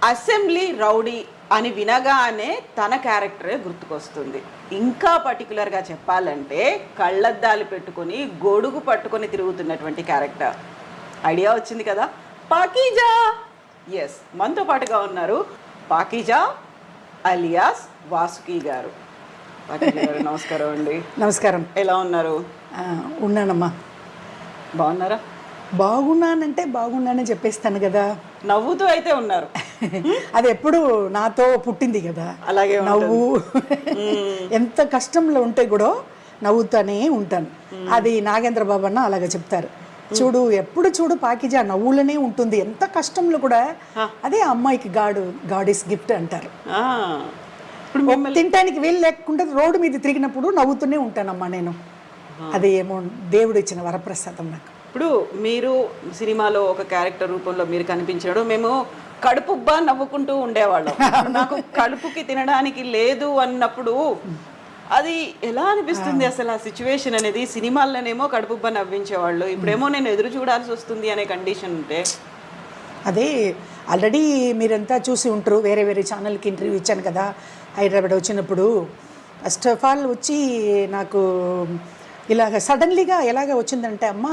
Assembly rowdy అని వినగానే తన క్యారెక్టరే గుర్తుకొస్తుంది. ఇంకా పర్టికులర్గా చెప్పాలంటే కళ్ళద్దాలు పెట్టుకొని గొడుగు పట్టుకొని తిరుగుతున్నటువంటి క్యారెక్టర్. ఐడియా వచ్చింది కదా, పాకీజా. ఎస్, మనతో పాటుగా ఉన్నారు పాకీజా అలియాస్ వాసుకి గారు. పాకీజా గారు నమస్కారం అండి. నమస్కారం. ఎలా ఉన్నారు? ఉన్నానమ్మా. బాగున్నారా? బాగున్నానంటే బాగున్నానని చెప్పేస్తాను కదా. నవ్వుతూ అయితే ఉన్నారు. అది ఎప్పుడు నాతో పుట్టింది కదా, అలాగే నవ్వు. ఎంత కష్టంలో ఉంటే కూడా నవ్వుతానే ఉంటాను. అది నాగేంద్ర బాబు అన్న అలాగే చెప్తారు. చూడు, ఎప్పుడు చూడు పాకిజా నవ్వులనే ఉంటుంది, ఎంత కష్టంలో కూడా. అదే అమ్మాయికి గాడ్ ఇస్ గిఫ్ట్ అంటారు. తినటానికి వీలు లేకుండా రోడ్డు మీద తిరిగినప్పుడు నవ్వుతూనే ఉంటానమ్మా నేను. అది ఏమో దేవుడు ఇచ్చిన వరప్రసాదం నాకు. ఇప్పుడు మీరు సినిమాలో ఒక క్యారెక్టర్ రూపంలో మీరు కనిపించడం, మేము కడుపుబ్బా నవ్వుకుంటూ ఉండేవాళ్ళం. నాకు కడుపుకి తినడానికి లేదు అన్నప్పుడు అది ఎలా అనిపిస్తుంది అసలు ఆ సిచ్యువేషన్ అనేది? సినిమాల్లోనేమో కడుపుబ్బా నవ్వించేవాళ్ళు, ఇప్పుడేమో నేను ఎదురు చూడాల్సి వస్తుంది అనే కండిషన్ ఉంటే. అదే ఆల్రెడీ మీరంతా చూసి ఉంటారు, వేరే వేరే ఛానల్కి ఇంటర్వ్యూ ఇచ్చాను కదా హైదరాబాద్ వచ్చినప్పుడు. ఫస్ట్ ఆఫ్ ఆల్ వచ్చి నాకు ఇలాగ సడన్లీగా ఎలాగ వచ్చిందంటే, అమ్మ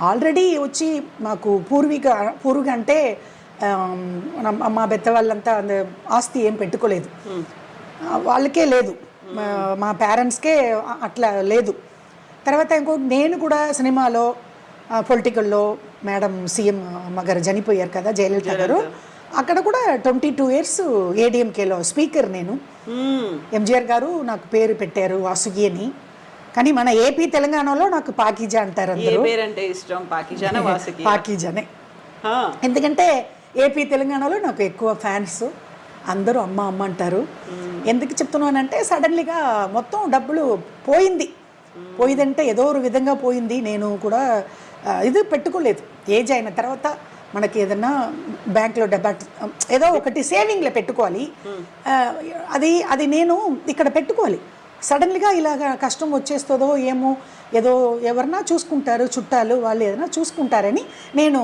ఆల్రెడీ వచ్చి మాకు పూర్వీక అంటే మా పెద్ద వాళ్ళంతా ఆస్తి ఏం పెట్టుకోలేదు, వాళ్ళకే లేదు, మా పేరెంట్స్కే అట్లా లేదు. తర్వాత నేను కూడా సినిమాలో పొలిటికల్లో మేడం సీఎం అమ్మ గారు చనిపోయారు కదా, జయలలిత గారు. అక్కడ కూడా 22 years ఏడీఎంకేలో స్పీకర్ నేను. ఎంజీఆర్ గారు నాకు పేరు పెట్టారు వాసుకి అని. కానీ మన ఏపీ తెలంగాణలో నాకు పాకీజా అంటారు అందరూ. పాకీజానే. ఎందుకంటే ఏపీ తెలంగాణలో నాకు ఎక్కువ ఫ్యాన్స్, అందరూ అమ్మ అమ్మ అంటారు. ఎందుకు చెప్తున్నానంటే సడన్లీగా మొత్తం డబ్బులు పోయిందంటే ఏదో ఒక విధంగా పోయింది. నేను కూడా ఇది పెట్టుకోలేదు. ఏజ్ అయిన తర్వాత మనకి ఏదన్నా బ్యాంక్లో ఏదో ఒకటి సేవింగ్లో పెట్టుకోవాలి. అది నేను ఇక్కడ పెట్టుకోవాలి. సడన్లీగా ఇలాగ కష్టం వచ్చేస్తుందో ఏమో, ఏదో ఎవరన్నా చూసుకుంటారు, చుట్టాలు వాళ్ళు ఏదైనా చూసుకుంటారని నేను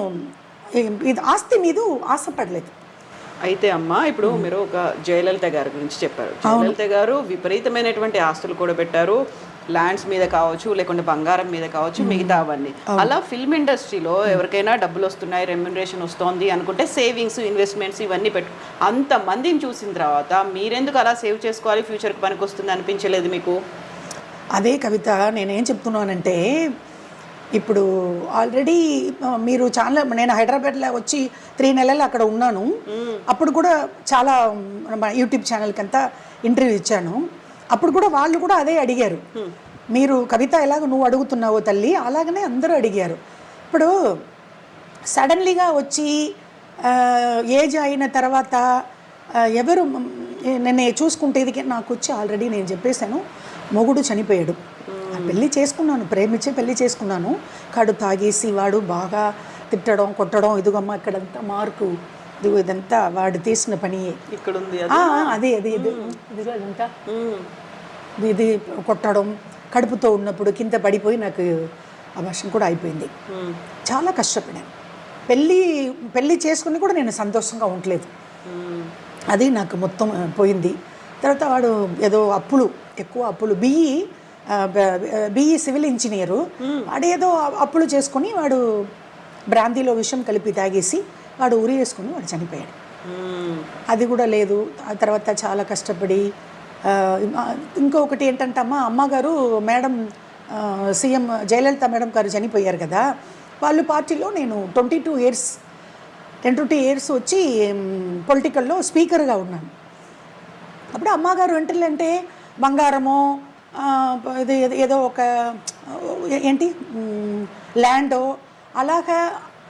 ఇది ఆస్తి మీద ఆశపడలేదు. అయితే అమ్మ, ఇప్పుడు మీరు ఒక జయలలిత గారి గురించి చెప్పారు. జయలలిత గారు విపరీతమైనటువంటి ఆస్తులు కూడా పెట్టారు, ల్యాండ్స్ మీద కావచ్చు, లేకుంటే బంగారం మీద కావచ్చు, మిగతా అవన్నీ. అలా ఫిల్మ్ ఇండస్ట్రీలో ఎవరికైనా డబ్బులు వస్తున్నాయి, రెమ్యునరేషన్ వస్తుంది అనుకుంటే సేవింగ్స్, ఇన్వెస్ట్మెంట్స్ ఇవన్నీ అంతమందిని చూసిన తర్వాత మీరెందుకు అలా సేవ్ చేసుకోవాలి, ఫ్యూచర్కి పనికి వస్తుంది అనిపించలేదు మీకు? అదే కవిత, నేనేం చెప్తున్నానంటే, ఇప్పుడు ఆల్రెడీ మీరు చాలా, నేను హైదరాబాద్లో వచ్చి 3 నెలలు అక్కడ ఉన్నాను. అప్పుడు కూడా చాలా యూట్యూబ్ ఛానల్కి అంతా ఇంటర్వ్యూ ఇచ్చాను. అప్పుడు కూడా వాళ్ళు కూడా అదే అడిగారు, మీరు కవిత ఎలాగ నువ్వు అడుగుతున్నావో తల్లి అలాగనే అందరూ అడిగారు. ఇప్పుడు సడన్లీగా వచ్చి ఏజ్ అయిన తర్వాత ఎవరు నన్ను చూసుకుంటే, ఇది నాకు వచ్చి ఆల్రెడీ నేను చెప్పేశాను, మొగుడు చనిపోయాడు, పెళ్ళి చేసుకున్నాను, ప్రేమించి పెళ్ళి చేసుకున్నాను. కడు తాగేసి వాడు బాగా తిట్టడం కొట్టడం, ఇదిగమ్మ ఇక్కడంతా మార్కు, ఇదిగో ఇదంతా వాడు తీసిన పని, ఇక్కడ ఉంది అదే ఇదిగో ఇదంతా ఇది కొట్టడం. కడుపుతో ఉన్నప్పుడు కింద పడిపోయి నాకు అబార్షన్ కూడా అయిపోయింది. చాలా కష్టపడాను. పెళ్ళి చేసుకుని కూడా నేను సంతోషంగా ఉండలేదు. అది నాకు మొత్తం పోయింది. తర్వాత వాడు ఏదో ఎక్కువ అప్పులు, బిఈ సివిల్ ఇంజనీరు, వాడు ఏదో అప్పులు చేసుకుని వాడు బ్రాందీలో విషం కలిపి తాగేసి వాడు ఉరి వేసుకుని వాడు చనిపోయాడు. అది కూడా లేదు. ఆ తర్వాత చాలా కష్టపడి, ఇంకొకటి ఏంటంటే అమ్మగారు మేడం సీఎం జయలలిత మేడం గారు చనిపోయారు కదా, వాళ్ళు పార్టీలో నేను 22 years వచ్చి పొలిటికల్లో స్పీకర్గా ఉన్నాను. అప్పుడు అమ్మగారు ఏంటంటే బంగారమో ఇది ఏదో ఒక ఏంటి ల్యాండో అలాగా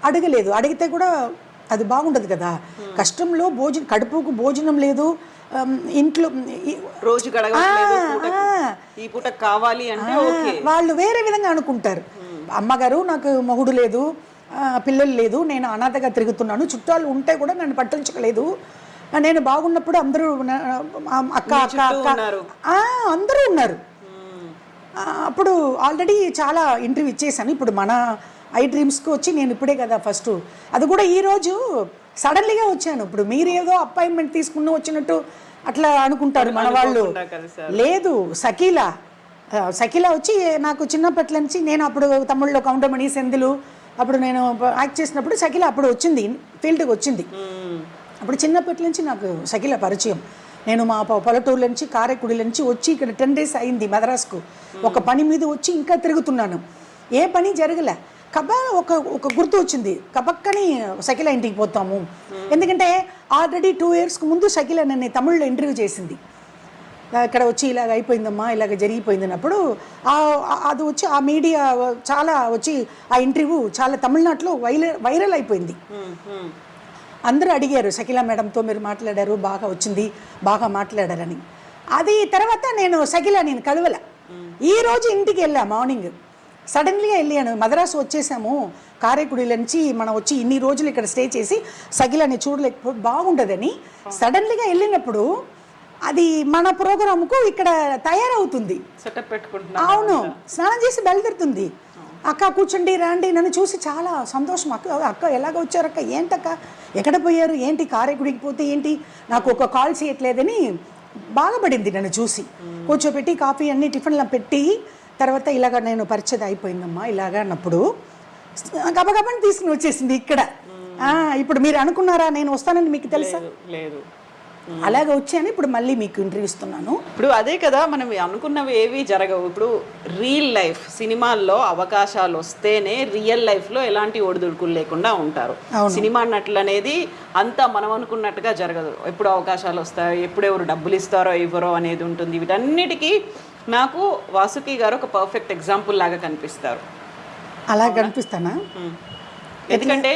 అడగలేదు. అడిగితే కూడా అది బాగుండదు కదా. కష్టంలో కడుపుకు భోజనం లేదు, ఇంట్లో రోజు ఈ పూట కావాలి అంటే వాళ్ళు వేరే విధంగా అనుకుంటారు. అమ్మగారు నాకు మొగుడు లేదు, పిల్లలు లేదు, నేను అనాథగా తిరుగుతున్నాను, చుట్టాలు ఉంటే కూడా నన్ను పట్టించుకోలేదు, నేను బాగున్నప్పుడు అందరూ అక్క అక్క అక్క అందరూ ఉన్నారు. అప్పుడు ఆల్రెడీ చాలా ఇంటర్వ్యూ ఇచ్చేసాను. ఇప్పుడు మన ఐ డ్రీమ్స్కి వచ్చి నేను ఇప్పుడే కదా ఫస్ట్, అది కూడా ఈరోజు సడన్లీగా వచ్చాను. ఇప్పుడు మీరేదో అపాయింట్మెంట్ తీసుకున్న వచ్చినట్టు అట్లా అనుకుంటారు మన వాళ్ళు. లేదు, సకీలా వచ్చి నాకు చిన్నప్పటి నుంచి, నేను అప్పుడు తమిళ్లో కౌంటమణి సెందులు అప్పుడు నేను యాక్ట్ చేసినప్పుడు సకీలా అప్పుడు వచ్చింది, ఫీల్డ్కి వచ్చింది. అప్పుడు చిన్నప్పటి నుంచి నాకు సకీలా పరిచయం. నేను మా పల్లెటూరు నుంచి కారైకుడి నుంచి వచ్చి ఇక్కడ 10 days అయింది మద్రాసుకు. ఒక పని మీద వచ్చి ఇంకా తిరుగుతున్నాను, ఏ పని జరగలే. ఒక గుర్తు వచ్చింది, కబక్కని సకీలా ఇంటికి పోతాము. ఎందుకంటే ఆల్రెడీ 2 yearsకు ముందు సకీలా నన్ను తమిళ్లో ఇంటర్వ్యూ చేసింది. ఇక్కడ వచ్చి ఇలాగ అయిపోయిందమ్మా, ఇలాగ జరిగిపోయిందన్నప్పుడు అది వచ్చి ఆ మీడియా చాలా వచ్చి ఆ ఇంటర్వ్యూ చాలా తమిళనాడులో వైరల్ అయిపోయింది. అందరూ అడిగారు, సకీలా మేడంతో మీరు మాట్లాడారు, బాగా వచ్చింది, బాగా మాట్లాడారని. అది తర్వాత నేను కలవల. ఈరోజు ఇంటికి వెళ్ళా మార్నింగ్, సడన్లీగా వెళ్ళాను. మద్రాసు వచ్చేసాము, కారైకుడి నుంచి మనం వచ్చి ఇన్ని రోజులు ఇక్కడ స్టే చేసి సకీలాని చూడలేకపోతే బాగుండదని సడన్లీగా వెళ్ళినప్పుడు అది మన ప్రోగ్రాముకు ఇక్కడ తయారవుతుంది, సెటప్ పెట్టుకుంటున్నా. అవును, స్నానం చేసి బయలుదేరుతుంది. అక్క కూర్చోండి రండి, నన్ను చూసి చాలా సంతోషం. అక్క ఎలాగ వచ్చారు అక్క, ఏంటక్క ఎక్కడ పోయారు ఏంటి, కారైకుడికి పోతే ఏంటి, నాకు ఒక కాల్ చేయట్లేదని బాధపడింది. నన్ను చూసి కూర్చోపెట్టి కాఫీ అన్ని టిఫిన్లా పెట్టి తర్వాత ఇలాగ నేను పరిచయం అయిపోయిందమ్మా ఇలాగ అన్నప్పుడు గబగబని తీసుకుని వచ్చేసింది ఇక్కడ. ఇప్పుడు మీరు అనుకున్నారా నేను వస్తానని, మీకు తెలుసా? లేదు, అలాగే వచ్చాను. ఇప్పుడు మళ్ళీ మీకు ఇంటర్వ్యూ ఇస్తున్నాను. ఇప్పుడు అదే కదా, మనం అనుకున్నవి ఏవి జరగవు. ఇప్పుడు రియల్ లైఫ్ సినిమాల్లో అవకాశాలు వస్తేనే రియల్ లైఫ్లో ఎలాంటి ఒడిదుడుకులు లేకుండా ఉంటారు. సినిమా నటులు అనేది అంతా మనం అనుకున్నట్టుగా జరగదు. ఎప్పుడు అవకాశాలు వస్తాయో, ఎప్పుడు ఎవరు డబ్బులు ఇస్తారో ఇవ్వరో అనేది ఉంటుంది. వీటన్నిటికీ నాకు వాసుకి గారు ఒక పర్ఫెక్ట్ ఎగ్జాంపుల్ లాగా కనిపిస్తారు. అలా కనిపిస్తానా? ఎందుకంటే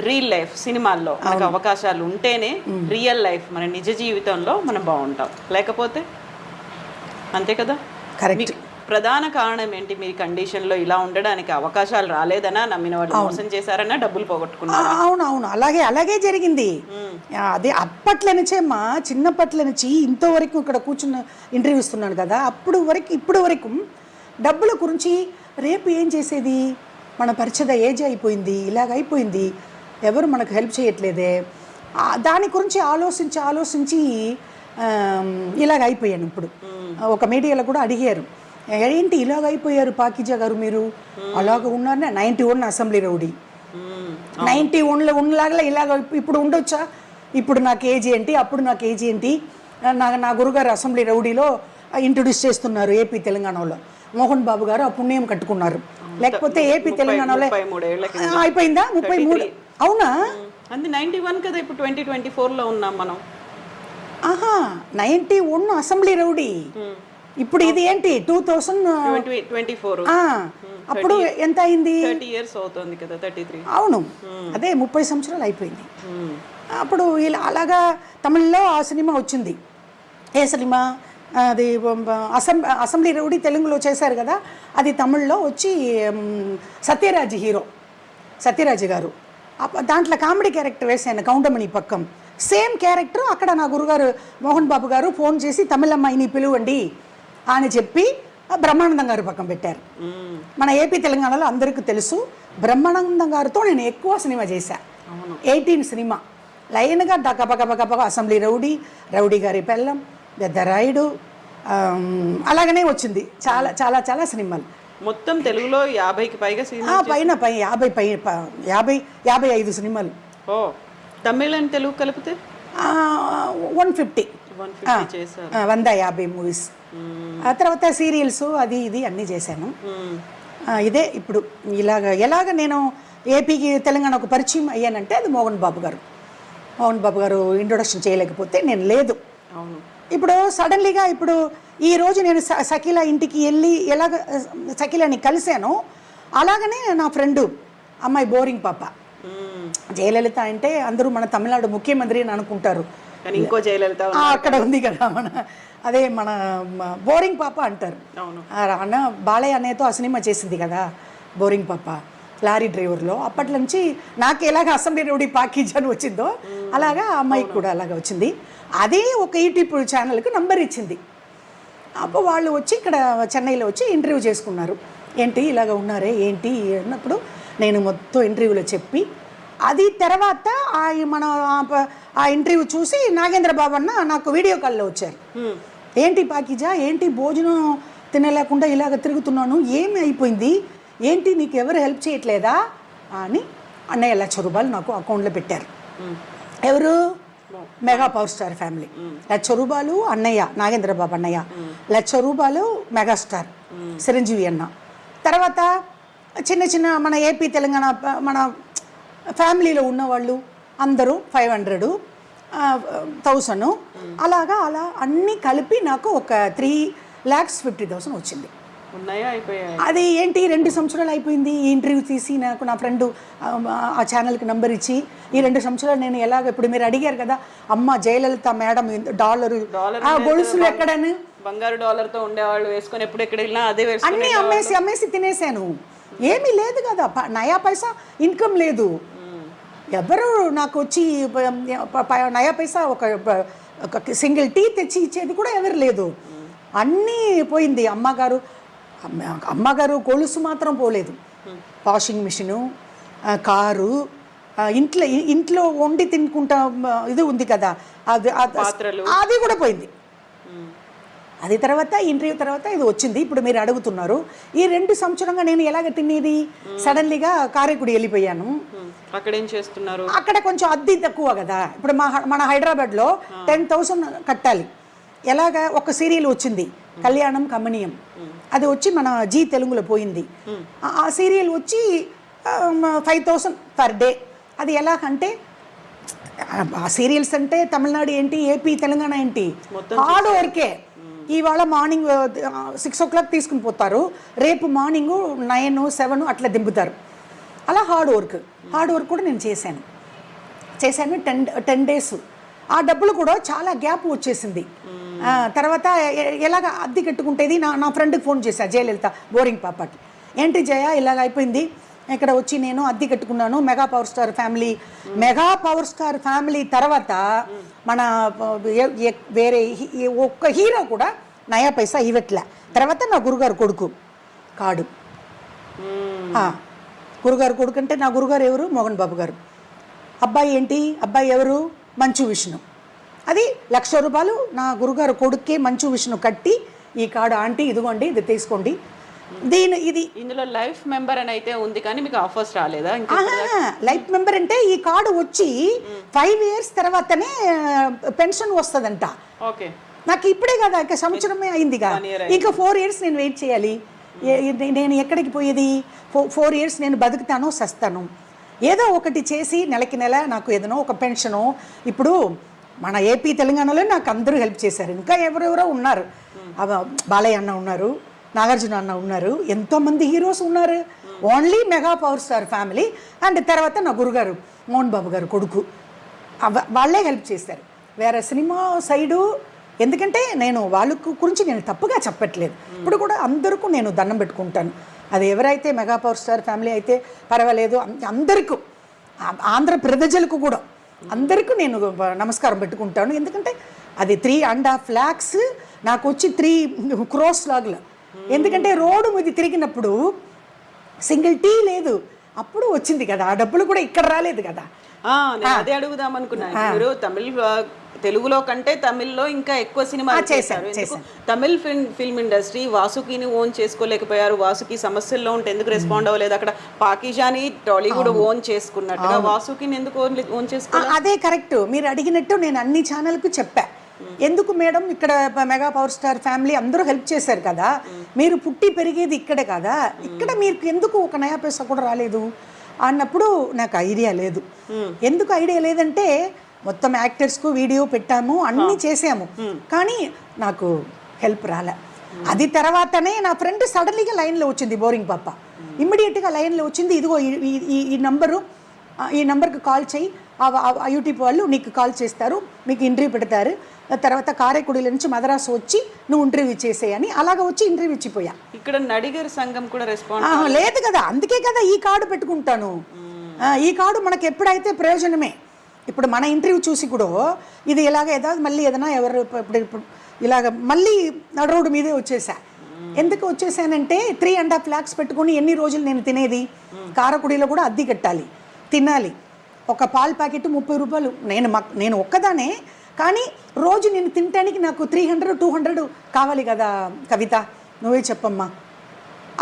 రియల్ లైఫ్ సినిమాల్లో మనకు అవకాశాలు ఉంటేనే రియల్ లైఫ్ మన నిజ జీవితంలో మనం బాగుంటాం, లేకపోతే అంతే కదా. కరెక్ట్. ప్రధాన కారణం ఏంటి? మీ కండిషన్లో ఇలా ఉండడానికి అవకాశాలు రాలేదనా, నమ్మిన వాళ్ళు మోసం చేశారన్నా, డబ్బులు పోగొట్టుకున్నారా? అవును, అలాగే జరిగింది. అదే అప్పట్లో నుంచే చిన్నప్పట్ల నుంచి ఇంతవరకు ఇక్కడ కూర్చున్న ఇంటర్వ్యూ ఇస్తున్నాను కదా, ఇప్పుడు వరకు డబ్బుల గురించి రేపు ఏం చేసేది, మన పరిచయ ఏజ్ అయిపోయింది, ఇలాగ అయిపోయింది, ఎవరు మనకు హెల్ప్ చేయట్లేదే, దాని గురించి ఆలోచించి ఇలాగ అయిపోయాను. ఇప్పుడు ఒక మీడియాలో కూడా అడిగారు, ఏంటి ఇలాగ అయిపోయారు పాకిజా గారు మీరు, అలాగ ఉన్నారనే. 91 అసెంబ్లీ రౌడీ, 91లో ఉన్నలాగా ఇలాగ ఇప్పుడు ఉండొచ్చా? ఇప్పుడు నాకు ఏజ్ ఏంటి, అప్పుడు నాకు ఏజ్ ఏంటి? నా గురుగారు అసెంబ్లీ రౌడీలో ఇంట్రొడ్యూస్ చేస్తున్నారు ఏపీ తెలంగాణలో. మోహన్ బాబు గారు ఆ పుణ్యం కట్టుకున్నారు, లేకపోతే ఏపీ తెలంగాణలో అయిపోయిందా? 33. అవునా? అది 91 కదా, ఇప్పుడు 2024లో ఉన్నాం మనం. 91 అసెంబ్లీ రౌడీ, ఇప్పుడు ఇది ఏంటి 2024. అప్పుడు ఎంత అయింది? 30 years అవుతుంది కదా, 33. అవును, అదే 30 సంవత్సరాలు అయిపోయింది. అప్పుడు ఇలా అలాగా తమిళ్లో ఆ సినిమా వచ్చింది. ఏ సినిమా అది? అసెంబ్లీ రౌడీ తెలుగులో చేశారు కదా, అది తమిళ్లో వచ్చి సత్యరాజ్ గారు దాంట్లో కామెడీ క్యారెక్టర్ వేసాను, కౌంటమణి పక్కం. సేమ్ క్యారెక్టర్ అక్కడ నా గురుగారు మోహన్ బాబు గారు ఫోన్ చేసి తమిళమ్మాయిని పిలువండి అని చెప్పి బ్రహ్మానందం గారు పక్కన పెట్టారు. మన ఏపీ తెలంగాణలో అందరికీ తెలుసు, బ్రహ్మానందం గారితో నేను ఎక్కువ సినిమా చేశాను. 18 సినిమా లైన్గా గబగబ అసెంబ్లీ రౌడీ గారి పెళ్ళం, పెద్దరాయుడు, అలాగనే వచ్చింది చాలా చాలా చాలా సినిమాలు. మొత్తం తెలుగులో 50కి పైగా సినిమా పైన 55 సినిమాలు. ఓ, తమిళ అండ్ తెలుగు కలిపితే 150 చేశారు. 150 మూవీస్. ఆ తర్వాత సీరియల్స్ అది ఇది అన్నీ చేశాను. ఇదే ఇప్పుడు ఎలాగ నేను ఏపీకి తెలంగాణకు పరిచయం అయ్యానంటే అది మోహన్ బాబు గారు ఇంట్రొడక్షన్ చేయలేకపోతే నేను లేదు. ఇప్పుడు సడన్లీగా ఇప్పుడు ఈరోజు నేను సకీలా ఇంటికి వెళ్ళి ఎలాగ సకీలాని కలిశాను, అలాగనే నా ఫ్రెండు అమ్మాయి బోరింగ్ పాప, జయలలిత అంటే అందరూ మన తమిళనాడు ముఖ్యమంత్రి అని అనుకుంటారు, ఇంకో జయలలిత అక్కడ ఉంది కదా మన బోరింగ్ పాప అంటారు. అన్న బాలయ్య అనేతో ఆ సినిమా చేసింది కదా బోరింగ్ పాప, లారీ డ్రైవర్లో. అప్పటి నుంచి నాకు ఎలాగ అసెంబ్లీ రౌడీ పాకీజ్ అని వచ్చిందో అలాగా అమ్మాయికి కూడా అలాగ వచ్చింది. అదే ఒక యూట్యూబ్ ఛానల్కి నంబర్ ఇచ్చింది. అప్పుడు వాళ్ళు వచ్చి ఇక్కడ చెన్నైలో వచ్చి ఇంటర్వ్యూ చేసుకున్నారు. ఏంటి ఇలాగ ఉన్నారే ఏంటి అన్నప్పుడు నేను మొత్తం ఇంటర్వ్యూలో చెప్పి అది తర్వాత మన ఆ ఇంటర్వ్యూ చూసి నాగేంద్ర బాబు అన్న నాకు వీడియో కాల్లో వచ్చారు. ఏంటి పాకిజా, ఏంటి భోజనం తినలేకుండా ఇలాగ తిరుగుతున్నాను, ఏమి అయిపోయింది, ఏంటి నీకు ఎవరు హెల్ప్ చేయట్లేదా అని అన్నయ్య 1,00,000 రూపాయలు నాకు అకౌంట్లో పెట్టారు. ఎవరు? Mega power star family. 1,00,000 రూపాయలు అన్నయ్య, నాగేంద్ర బాబు అన్నయ్య, 1,00,000 రూపాయలు మెగాస్టార్ చిరంజీవి అన్న. తర్వాత చిన్న చిన్న మన ఏపీ తెలంగాణ మన ఫ్యామిలీలో ఉన్నవాళ్ళు అందరూ 500, 1000 అలాగా అలా అన్నీ కలిపి నాకు ఒక 3,50,000 వచ్చింది. ఉన్నాయా, అయిపోయాయి? అది ఏంటి 2 సంవత్సరాలు అయిపోయింది. ఈ ఇంటర్వ్యూ తీసి నాకు నా ఫ్రెండ్ ఆ ఛానల్కి నంబర్ ఇచ్చి ఈ 2 సంవత్సరాలు నేను ఎలాగ, ఇప్పుడు మీరు అడిగారు కదా అమ్మ జయలలిత మేడం డాలర్ గొలుసులు ఎక్కడని, బంగారు డాలర్తో ఉండేవాళ్ళు వేసుకొని ఎప్పుడు ఎక్కడ వెళ్ళినా అదే అన్నీ అమ్మేసి తినేసాను. ఏమీ లేదు కదా, నయా పైసా ఇన్కమ్ లేదు. ఎవరు నాకు వచ్చి నయా పైసా ఒక సింగిల్ టీ తెచ్చి ఇచ్చేది కూడా ఎవరు లేదు. అన్నీ పోయింది. అమ్మగారు గొలుసు మాత్రం పోలేదు. వాషింగ్ మిషను, కారు, ఇంట్లో వండి తినుకుంటా ఇది ఉంది కదా అది కూడా పోయింది. అది తర్వాత ఇంటర్వ్యూ తర్వాత ఇది వచ్చింది. ఇప్పుడు మీరు అడుగుతున్నారు ఈ 2 సంవత్సరంగా నేను ఎలాగ తినేది. సడన్లీగా కారైకుడి వెళ్ళిపోయాను. అక్కడ ఏం చేస్తున్నారు? అక్కడ కొంచెం అద్దె తక్కువ కదా. ఇప్పుడు మన హైదరాబాద్లో 10,000 కట్టాలి. ఎలాగ ఒక సీరియల్ వచ్చింది కళ్యాణం కమనీయం, అది వచ్చి మన జీ తెలుగులో పోయింది. ఆ సీరియల్ వచ్చి 5,000 పర్ డే. అది ఎలాగంటే ఆ సీరియల్స్ అంటే తమిళనాడు ఏంటి, ఏపీ తెలంగాణ ఏంటి, హార్డ్ వర్కే. ఇవాళ మార్నింగ్ 6 o'clock తీసుకుని పోతారు, రేపు మార్నింగ్ 9, 7 అట్లా దింపుతారు. అలా హార్డ్ వర్క్ కూడా నేను చేశాను 10 days. ఆ డబ్బులు కూడా చాలా గ్యాప్ వచ్చేసింది. తర్వాత ఎలాగ అద్దె కట్టుకుంటేది నా ఫ్రెండ్కి ఫోన్ చేశా, జయలలిత బోరింగ్ పాపకి. ఏంటి జయ ఇలాగ అయిపోయింది, ఇక్కడ వచ్చి నేను అద్దె కట్టుకున్నాను. మెగా పవర్ స్టార్ ఫ్యామిలీ తర్వాత మన వేరే ఒక్క హీరో కూడా నయా పైసా ఇవ్వట్లే. తర్వాత నా గురుగారు కొడుకు కాడు. గురుగారు కొడుకు అంటే నా గురుగారు ఎవరు? మోహన్ బాబు గారు. అబ్బాయి ఎవరు? మంచు విష్ణు. అది 1,00,000 రూపాయలు నా గురుగారు కొడుక్కే మంచు విష్ణు కట్టి ఈ కార్డు ఆంటీ ఇదిగోండి ఇది తీసుకోండి. ఇందులో లైఫ్ మెంబర్ అని అయితే ఉంది కానీ మీకు ఆఫర్స్ రాలేదా? లైఫ్ మెంబర్ అంటే ఈ కార్డు వచ్చి 5 years తర్వాతనే పెన్షన్ వస్తుందంట. ఓకే, నాకు ఇప్పుడే కదా ఇక సంవత్సరమే అయిందిగా, ఇంకా 4 years నేను వెయిట్ చేయాలి. నేను ఎక్కడికి పోయేది? 4 years నేను బతుకుతాను సస్తాను. ఏదో ఒకటి చేసి నెలకి నెల నాకు ఏదైనా ఒక పెన్షను. ఇప్పుడు మన ఏపీ తెలంగాణలో నాకు అందరూ హెల్ప్ చేశారు. ఇంకా ఎవరెవరో ఉన్నారు, బాలయ్య అన్న ఉన్నారు, నాగార్జున అన్న ఉన్నారు, ఎంతోమంది హీరోస్ ఉన్నారు. Only mega power star family and తర్వాత నా గురుగారు మోహన్ బాబు గారు కొడుకు వాళ్ళే హెల్ప్ చేశారు. వేరే సినిమా సైడు ఎందుకంటే వాళ్ళ గురించి నేను తప్పుగా చెప్పట్లేదు. ఇప్పుడు కూడా అందరికీ నేను దండం పెట్టుకుంటాను. అది ఎవరైతే మెగా పవర్ స్టార్ ఫ్యామిలీ అయితే పర్వాలేదు, అందరికీ ఆంధ్ర ప్రజలకు కూడా అందరికీ నేను నమస్కారం పెట్టుకుంటాను. ఎందుకంటే అది 3.5 lakhs నాకు వచ్చి 3 crores లాగా. ఎందుకంటే రోడ్డు మీద తిరిగినప్పుడు సింగిల్ టీ లేదు, అప్పుడు వచ్చింది కదా ఆ డబ్బులు కూడా ఇక్కడ రాలేదు కదా. అదే అడుగుదాం అనుకున్నాను. మీరు తెలుగులో కంటే తమిళ్లో ఇంకా ఎక్కువ సినిమా చేశారు. తమిళ్ ఫిల్మ్ ఇండస్ట్రీ వాసుకిని ఓన్ చేసుకోలేకపోయారు. వాసుకి సమస్యల్లో ఉంటే ఎందుకు రెస్పాండ్ అవ్వలేదు? అక్కడ పాకిజాని టాలీవుడ్ ఓన్ చేసుకున్నట్టుగా వాసుకిని ఎందుకు ఓన్ చేసుకోవాలి? అదే కరెక్ట్, మీరు అడిగినట్టు నేను అన్ని ఛానల్కు చెప్పా. ఎందుకు మేడం ఇక్కడ మెగా పవర్ స్టార్ ఫ్యామిలీ అందరూ హెల్ప్ చేశారు కదా, మీరు పుట్టి పెరిగేది ఇక్కడే కదా, ఇక్కడ మీకు ఎందుకు ఒక నయా పైసా కూడా రాలేదు అన్నప్పుడు నాకు ఐడియా లేదు. ఎందుకు ఐడియా లేదంటే మొత్తం యాక్టర్స్కు వీడియో పెట్టాము, అన్నీ చేసాము, కానీ నాకు హెల్ప్ రాలే. అది తర్వాతనే నా ఫ్రెండ్ సడన్లీగా లైన్లో వచ్చింది, బోరింగ్ పాప ఇమ్మీడియట్గా లైన్లో వచ్చింది. ఇదిగో ఈ నంబర్కి కాల్ చేయి, ఆ యూట్యూబ్ వాళ్ళు నీకు కాల్ చేస్తారు, మీకు ఇంటర్వ్యూ పెడతారు. తర్వాత కారైకుడిల నుంచి మద్రాసు వచ్చి నువ్వు ఇంటర్వ్యూ చేసేయని అలాగ వచ్చి ఇంటర్వ్యూ ఇచ్చిపోయా. ఇక్కడ నడిగర్ సంఘం కూడా రెస్పాన్స్ లేదు కదా, అందుకే కదా ఈ కార్డు పెట్టుకుంటాను. ఈ కార్డు మనకి ఎప్పుడైతే ప్రయోజనమే. ఇప్పుడు మన ఇంటర్వ్యూ చూసి కూడా ఇది ఇలాగ మళ్ళీ ఏదైనా ఇప్పుడు ఇలాగ మళ్ళీ నడు రోడ్డు మీదే వచ్చేసా. ఎందుకు వచ్చేసానంటే 3.5 lakhs పెట్టుకుని ఎన్ని రోజులు నేను తినేది? కారకుడిలో కూడా అద్దె కట్టాలి, తినాలి, ఒక పాల ప్యాకెట్ 30 రూపాయలు. నేను ఒక్కదానే, కానీ రోజు నేను తినడానికి నాకు 300-200 కావాలి కదా కవిత, నువ్వే చెప్పమ్మా.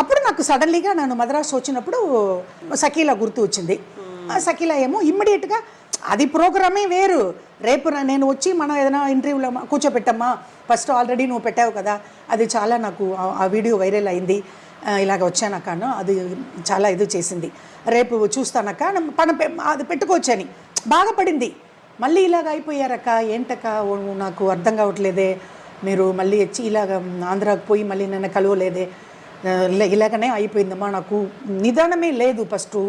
అప్పుడు నాకు సడన్లీగా నన్ను మద్రాసు వచ్చినప్పుడు సకీలా గుర్తు వచ్చింది. సకీలా ఏమో ఇమ్మీడియట్గా అది ప్రోగ్రామే వేరు. రేపు నేను వచ్చి మనం ఏదైనా ఇంటర్వ్యూలో కూర్చోపెట్టమ్మా, ఫస్ట్ ఆల్రెడీ నువ్వు పెట్టావు కదా, అది చాలా నాకు ఆ వీడియో వైరల్ అయింది, ఇలాగ వచ్చానక్క, అది చాలా ఇది చేసింది, రేపు చూస్తానక్క, అది పెట్టుకోవచ్చని బాగా పడింది. మళ్ళీ ఇలాగ అయిపోయారక్క, ఏంటక్క నాకు అర్థం కావట్లేదే, మీరు మళ్ళీ వచ్చి ఇలాగ ఆంధ్రాకు పోయి మళ్ళీ నన్ను కలవలేదే, ఇలాగనే అయిపోయిందమ్మా, నాకు నిదానమే లేదు, ఫస్ట్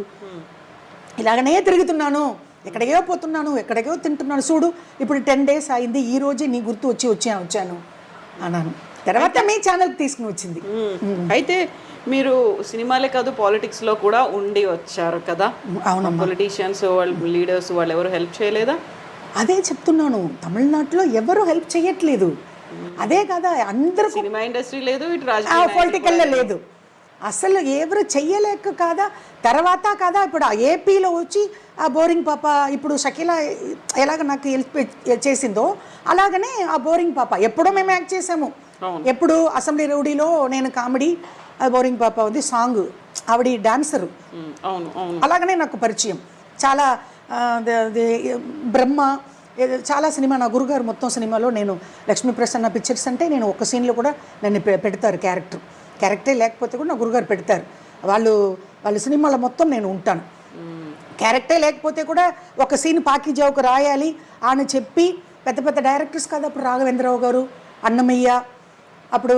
ఇలాగనే తిరుగుతున్నాను, ఎక్కడికో పోతున్నాను, ఎక్కడికో తింటున్నాను, చూడు ఇప్పుడు 10 days అయింది, ఈ రోజే నీ గుర్తు వచ్చాను అన్నాను. తర్వాత మీ ఛానల్కి తీసుకుని వచ్చింది. అయితే మీరు సినిమాలే కాదు పాలిటిక్స్లో కూడా ఉండి వచ్చారు కదా. అవును, పొలిటీషియన్స్ వాళ్ళు లీడర్స్ వాళ్ళు ఎవరు హెల్ప్ చేయలేదా? అదే చెప్తున్నాను, తమిళనాడులో ఎవరు హెల్ప్ చేయట్లేదు. అదే కదా, అందరూ సినిమా ఇండస్ట్రీ లేదు, ఇటు పొలిటికల్లో లేదు, అసలు ఎవరు చెయ్యలేక కాదా. తర్వాత కదా ఇప్పుడు ఆ ఏపీలో వచ్చి ఆ బోరింగ్ పాప, ఇప్పుడు షకీలా ఎలాగ నాకు హెల్ప్ చేసిందో అలాగనే ఆ బోరింగ్ పాప ఎప్పుడో మేము యాక్ట్ చేసాము. ఎప్పుడు అసెంబ్లీ రౌడీలో నేను కామెడీ, ఆ బోరింగ్ పాప ఉంది సాంగ్, ఆవిడ డాన్సరు, అలాగనే నాకు పరిచయం. చాలా బ్రహ్మ, చాలా సినిమా, నా గురుగారు మొత్తం సినిమాలో నేను లక్ష్మీ ప్రసన్న పిక్చర్స్ అంటే నేను ఒక సీన్లో కూడా నన్ను పెడతారు, క్యారెక్టరే లేకపోతే కూడా నా గురుగారు పెడతారు. వాళ్ళ సినిమాలో మొత్తం నేను ఉంటాను. క్యారెక్టరే లేకపోతే కూడా ఒక సీన్ పాకిజావుకు రాయాలి అని చెప్పి పెద్ద పెద్ద డైరెక్టర్స్ కదా, అప్పుడు రాఘవేంద్రరావు గారు, అన్నమయ్య, అప్పుడు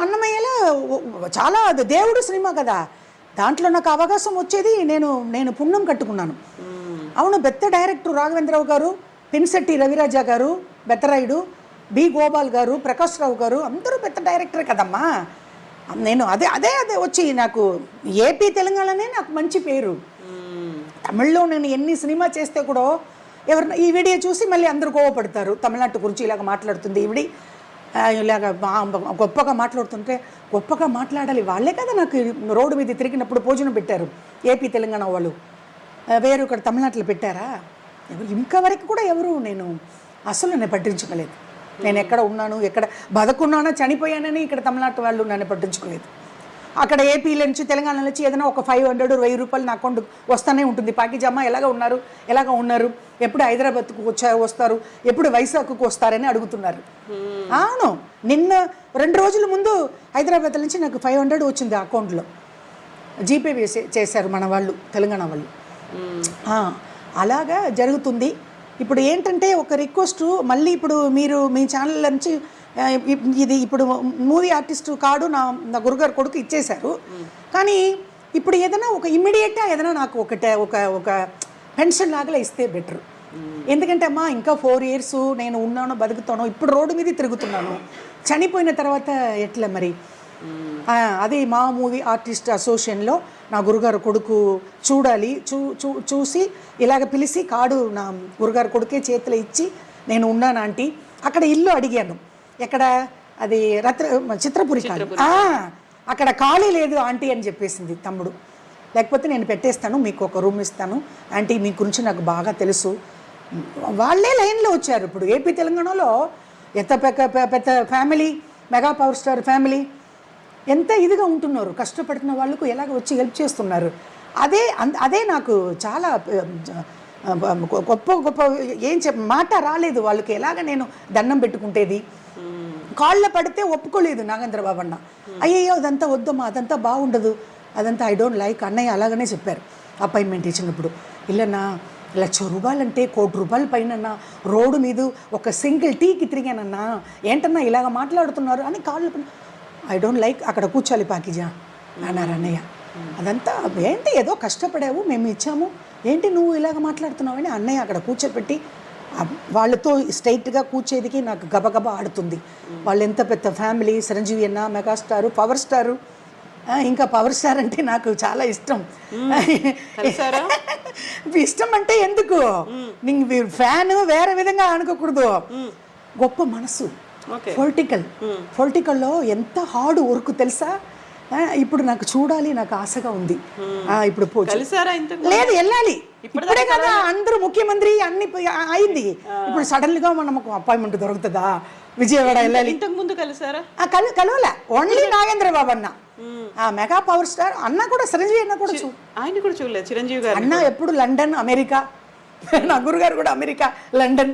అన్నమయ్యలో చాలా దేవుడు సినిమా కదా, దాంట్లో నాకు అవకాశం వచ్చేది, నేను పుణ్యం కట్టుకున్నాను. అవును, పెద్ద డైరెక్టర్ రాఘవేంద్రరావు గారు, పిన్సెట్టి రవిరాజా గారు, బెత్తరాయుడు, బి గోపాల్ గారు, ప్రకాష్ రావు గారు, అందరూ పెద్ద డైరెక్టర్ కదమ్మా. నేను అదే వచ్చి నాకు ఏపీ తెలంగాణనే నాకు మంచి పేరు. తమిళ్లో నేను ఎన్ని సినిమా చేస్తే కూడా ఎవరైనా ఈ వీడియో చూసి మళ్ళీ అందరూ కోవపడతారు, తమిళనాడు గురించి ఇలాగ మాట్లాడుతుంది ఈవిడి, ఇలాగ గొప్పగా మాట్లాడుతుంటే, గొప్పగా మాట్లాడాలి, వాళ్ళే కదా నాకు రోడ్డు మీద తిరిగినప్పుడు భోజనం పెట్టారు ఏపీ తెలంగాణ వాళ్ళు, వేరు ఇక్కడ తమిళనాడులో పెట్టారా, ఎవరు ఇంకా వరకు కూడా ఎవరు నేను పట్టించుకోలేదు. నేను ఎక్కడ ఉన్నాను, ఎక్కడ బతుకున్నానో చనిపోయానని ఇక్కడ తమిళనాడు వాళ్ళు నన్ను పట్టించుకోలేదు. అక్కడ ఏపీలో నుంచి తెలంగాణ నుంచి ఏదైనా ఒక 500-1000 రూపాయలు నా అకౌంట్ వస్తూనే ఉంటుంది. పాకిజమ్మ ఎలాగ ఉన్నారు, ఎప్పుడు హైదరాబాద్కు వస్తారు, ఎప్పుడు వైజాగ్కు వస్తారని అడుగుతున్నారు. అవును, నిన్న 2 రోజుల ముందు హైదరాబాద్ నుంచి నాకు 500 వచ్చింది అకౌంట్లో, జీపే చేశారు మన వాళ్ళు, తెలంగాణ వాళ్ళు. అలాగా జరుగుతుంది. ఇప్పుడు ఏంటంటే ఒక రిక్వెస్ట్, మళ్ళీ ఇప్పుడు మీరు మీ ఛానల్ నుంచి ఇది ఇప్పుడు మూవీ ఆర్టిస్ట్ కార్డు నా గురుగారు కొడుకు ఇచ్చేశారు, కానీ ఇప్పుడు ఏదైనా ఒక ఇమ్మీడియట్గా ఏదైనా నాకు ఒక పెన్షన్ లాగా ఇస్తే బెటర్. ఎందుకంటే అమ్మా ఇంకా 4 years నేను ఉన్నాను, బతుకుతాను, ఇప్పుడు రోడ్డు మీద తిరుగుతున్నాను, చనిపోయిన తర్వాత ఎట్లా మరి. అది మా మూవీ ఆర్టిస్ట్ అసోసియేషన్లో నా గురుగారు కొడుకు చూడాలి, చూసి ఇలాగ పిలిచి కార్డు నా గురుగారు కొడుకే చేతిలో ఇచ్చి నేను ఉన్నాను ఆంటీ. అక్కడ ఇల్లు అడిగాను, ఎక్కడ అది చిత్రపురి అక్కడ ఖాళీ లేదు ఆంటీ అని చెప్పేసింది తమ్ముడు, లేకపోతే నేను పెట్టేస్తాను, మీకు ఒక రూమ్ ఇస్తాను ఆంటీ, మీ గురించి నాకు బాగా తెలుసు. వాళ్ళే లైన్లో వచ్చారు. ఇప్పుడు ఏపీ తెలంగాణలో ఎంత పెద్ద family, mega power star family, ఎంత ఇదిగా ఉంటున్నారు, కష్టపడుతున్న వాళ్ళకు ఎలాగ వచ్చి హెల్ప్ చేస్తున్నారు. అదే నాకు చాలా గొప్ప ఏం మాట రాలేదు వాళ్ళకి, ఎలాగ నేను దండం పెట్టుకుంటేది. కాళ్ళ పడితే ఒప్పుకోలేదు నాగేంద్రబాబు అన్న, అయ్యయ్యో అదంతా వద్దమ్మా, అదంతా బాగుండదు, అదంతా ఐ డోంట్ లైక్, అన్నయ్య అలాగనే చెప్పారు అపాయింట్మెంట్ ఇచ్చినప్పుడు. ఇల్లన్నా 1,00,000 రూపాయలంటే 1 కోటి రూపాయల పైన రోడ్డు మీద ఒక సింగిల్ టీకి తిరిగానన్నా, ఏంటన్నా ఇలాగ మాట్లాడుతున్నారు అని కాళ్ళు, ఐ డోంట్ లైక్, అక్కడ కూర్చోాలి పాకిజా అన్నారు అన్నయ్య. అదంతా ఏంటి, ఏదో కష్టపడావు, మేము ఇచ్చాము, ఏంటి నువ్వు ఇలాగ మాట్లాడుతున్నావు అని అన్నయ్య అక్కడ కూర్చోపెట్టి వాళ్ళతో స్ట్రైట్గా కూర్చేదికి నాకు గబగబా ఆడుతుంది. వాళ్ళు ఎంత పెద్ద ఫ్యామిలీ, చిరంజీవి అన్న, మెగాస్టారు, పవర్ స్టారు, ఇంకా పవర్ స్టార్ అంటే నాకు చాలా ఇష్టం. ఇష్టం అంటే ఎందుకు, నీకు ఫ్యాన్ వేరే విధంగా అనుకోకూడదు, గొప్ప మనసు. పొలిటికల్లో ఎంత హార్డ్ వర్క్ తెలుసా, ఇప్పుడు నాకు చూడాలి, నాకు ఆశగా ఉంది. ఇప్పుడు కలిసారా ఇంతకు లేదు, వెళ్ళాలి. ఇప్పుడే కదా అందరూ ముఖ్యమంత్రి అన్ని అయింది. ఇప్పుడు సడన్ గా మనకు అపాయింట్మెంట్ దొరుకుతుందా? విజయవాడ వెళ్ళాలి. ఇంతకు ముందు కలిసారా? కలవలే, ఓన్లీ నాగేంద్ర బాబు అన్న, మెగా పవర్ స్టార్ అన్న కూడా, చిరంజీవి అన్న కూడా ఆయన కూడా చూడలేదు. చిరంజీవి గారు అన్న ఎప్పుడు లండన్, అమెరికా. నా గురుగారు కూడా అమెరికా, లండన్.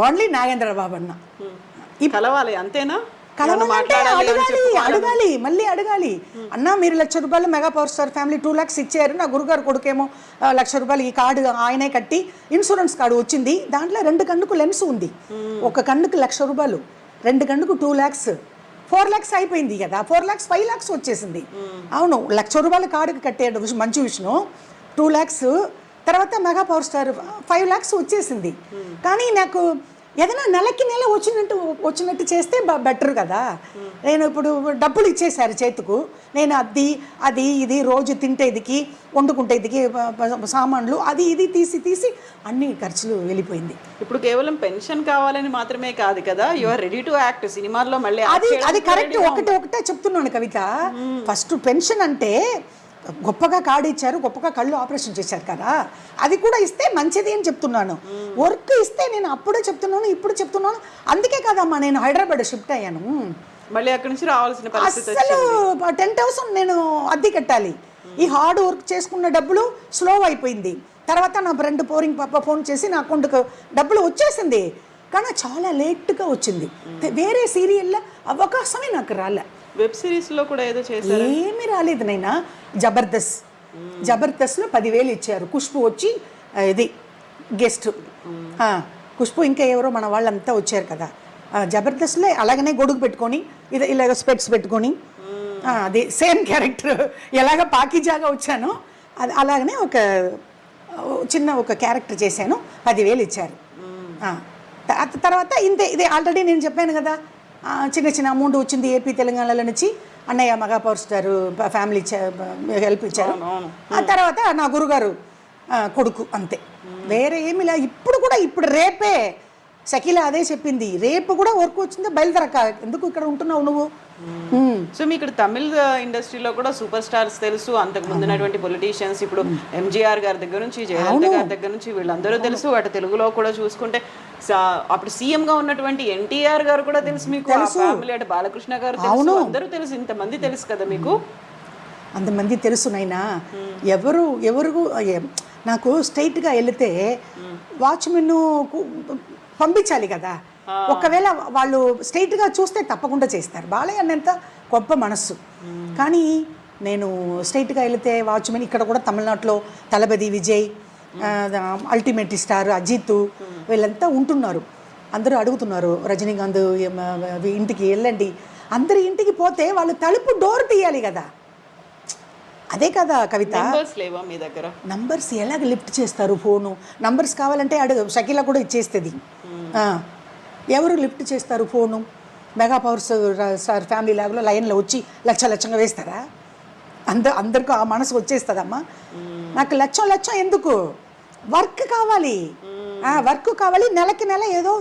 ఓన్లీ నాగేంద్ర బాబు అన్న. కలవాలి అంతేనా? కలవాలంటే అడగాలి, మళ్ళీ అడగాలి. అన్న మీరు ₹1,00,000 mega power star family 2 lakhs ఇచ్చారు, నా గురుగారు కొడుకేమో ₹1,00,000 ఈ కార్డు ఆయనే కట్టి ఇన్సూరెన్స్ కార్డు వచ్చింది, దాంట్లో 2 కన్నుకు లెన్స్ ఉంది, ఒక కన్నుకు ₹1,00,000, 2 కన్నుకు 2 lakhs, 4 lakhs అయిపోయింది కదా. 4 lakhs 5 lakhs వచ్చేసింది. అవును, ₹1,00,000 కార్డుకి కట్టాడు మంచి విషయం. 2 lakhs తర్వాత మెగా పవర్ స్టార్ 5 lakhs వచ్చేసింది. కానీ నాకు ఏదైనా నెలకి నెల వచ్చినట్టు చేస్తే బెటర్ కదా. నేను ఇప్పుడు డబ్బులు ఇచ్చేసారు చేతుకు, నేను అది ఇది రోజు తింటేదికి, వండుకుంటేదికి సామాన్లు అది ఇది తీసి అన్ని ఖర్చులు వెళ్ళిపోయింది. ఇప్పుడు కేవలం పెన్షన్ కావాలని మాత్రమే కాదు కదా, you are ready to act. సినిమాల్లో మళ్ళీ అది కరెక్ట్. ఒకటే చెప్తున్నాను కవిత. ఫస్ట్ పెన్షన్ అంటే గొప్పగా కార్డు ఇచ్చారు, గొప్పగా కళ్ళు ఆపరేషన్ చేశారు కదా, అది కూడా ఇస్తే మంచిది అని చెప్తున్నాను. వర్క్ ఇస్తే నేను అప్పుడే చెప్తున్నాను, ఇప్పుడు చెప్తున్నాను. అందుకే కదమ్మా నేను హైదరాబాద్ షిఫ్ట్ అయ్యాను. మళ్ళీ అక్కడి నుంచి రావాల్సిన పరిస్థితి అసలు 10,000 నేను అద్దె కట్టాలి. ఈ హార్డ్ వర్క్ చేసుకున్న డబ్బులు స్లో అయిపోయింది. తర్వాత నా ఫ్రెండ్ పోరింగ్ పాప ఫోన్ చేసి నా అకౌంట్కి డబ్బులు వచ్చేసింది, కానీ చాలా లేట్గా వచ్చింది. వేరే సీరియల్లో అవకాశమే నాకు రాలే. వెబ్ సిరీస్లో కూడా ఏదో చేశారు, ఏమీ రాలేదు నైనా. జబర్దస్త్లో 10,000 ఇచ్చారు. ఖుష్బు వచ్చి ఇది గెస్ట్, ఖుష్బు ఇంకా ఎవరో మన వాళ్ళంతా వచ్చారు కదా. జబర్దస్త్లో అలాగనే గొడుగు పెట్టుకొని ఇలాగ స్పెట్స్ పెట్టుకొని అది సేమ్ క్యారెక్టర్, ఎలాగ పాకిజాగా వచ్చానో అది అలాగనే ఒక క్యారెక్టర్ చేశాను. 10,000 ఇచ్చారు. తర్వాత ఇదే ఆల్రెడీ నేను చెప్పాను కదా, చిన్న అమౌంట్ వచ్చింది ఏపీ తెలంగాణలో నుంచి. అన్నయ్య mega power star family help ఇచ్చారు. ఆ తర్వాత నా గురుగారు కొడుకు, అంతే, వేరే ఏమి లే. ఇప్పుడు రేపే షకీలా అదే చెప్పింది, రేపు కూడా వర్క్ వచ్చిందో బయలుదేరక, ఎందుకు ఇక్కడ ఉంటున్నావు నువ్వు. సో మీ ఇక్కడ తమిళ ఇండస్ట్రీలో కూడా సూపర్ స్టార్స్ తెలుసు, అంతకు ముందున్నటువంటి పొలిటీషియన్స్, ఇప్పుడు ఎంజీఆర్ గారి దగ్గర నుంచి జయలలిత గారి దగ్గర నుంచి వీళ్ళందరూ తెలుసు. అటు తెలుగులో కూడా చూసుకుంటే అప్పుడు సీఎం గా ఉన్నటువంటి ఎన్టీఆర్ గారు కూడా తెలుసు మీకు, ఫ్యామిలీ అటు బాలకృష్ణ గారు తెలుసు, అందరూ తెలుసు. ఇంతమంది తెలుసు కదా మీకు, అంతమంది తెలుసు నైనా. ఎవరు నాకు స్ట్రైట్గా వెళితే వాచ్మెన్ పంపించాలి కదా. ఒకవేళ వాళ్ళు స్ట్రైట్గా చూస్తే తప్పకుండా చేస్తారు. బాలయ్య అన్నంత గొప్ప మనస్సు. కానీ నేను స్ట్రైట్గా వెళితే వాచ్మెన్, ఇక్కడ కూడా తమిళనాడులో తలపతి విజయ్, అల్టిమేట్ స్టార్ అజిత్, వీళ్ళంతా ఉంటున్నారు. అందరూ అడుగుతున్నారు రజనీకాంత్ ఇంటికి వెళ్ళండి. అందరి ఇంటికి పోతే వాళ్ళు తలుపు డోర్ తీయాలి కదా. అదే కదా కవిత, నంబర్స్ ఎలాగ లిఫ్ట్ చేస్తారు? ఫోను నంబర్స్ కావాలంటే షకీలా కూడా ఇచ్చేస్తుంది. ఎవరు లిఫ్ట్ చేస్తారు phone? Mega power star family లాగ్లో లైన్లో వచ్చి లక్షంగా వేస్తారా? అందరికీ ఆ మనసు వచ్చేస్తుందమ్మా. నాకు లక్షం ఎందుకు? వర్క్ కావాలి, నెలకి నెల ఏదో